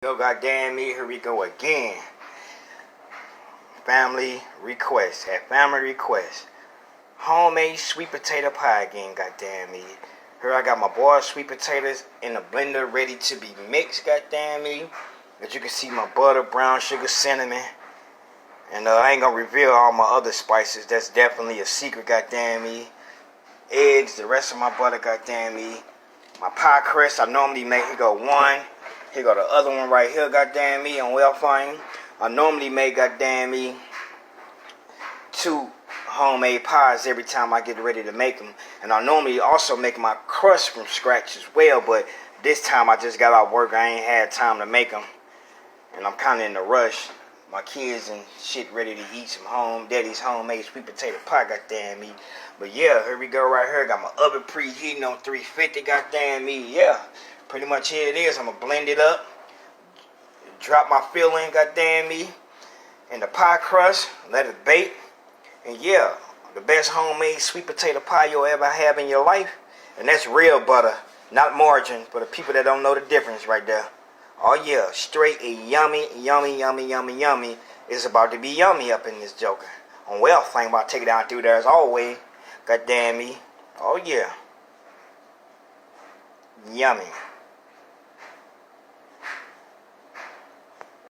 Yo, goddamn me, here we go again. Family request. At family request. Homemade sweet potato pie again, goddamn me. Here I got my boiled sweet potatoes in the blender ready to be mixed, goddamn me. As you can see, my butter, brown sugar, cinnamon. And I ain't gonna reveal all my other spices. That's definitely a secret, goddamn me. Eggs, the rest of my butter, goddamn me. My pie crust I normally make, here go one. Here go the other one right here, goddamn me, on well fine. I normally make, goddamn me, 2 homemade pies every time I get ready to make them. And I normally also make my crust from scratch as well, but this time I just got off work. I ain't had time to make them. And I'm kind of in a rush. My kids and shit ready to eat some daddy's homemade sweet potato pie, goddamn me. But yeah, here we go right here. Got my oven preheating on 350, goddamn me. Yeah, pretty much here it is. I'm gonna blend it up, drop my filling, goddamn me, in the pie crust, let it bake. And yeah, the best homemade sweet potato pie you'll ever have in your life. And that's real butter, not margarine, for the people that don't know the difference right there. Oh yeah, straight a yummy, yummy, yummy, yummy, yummy. It's about to be yummy up in this joker. On wealth, I'm about to take it down through there as always. Goddamn me. Oh yeah. Yummy.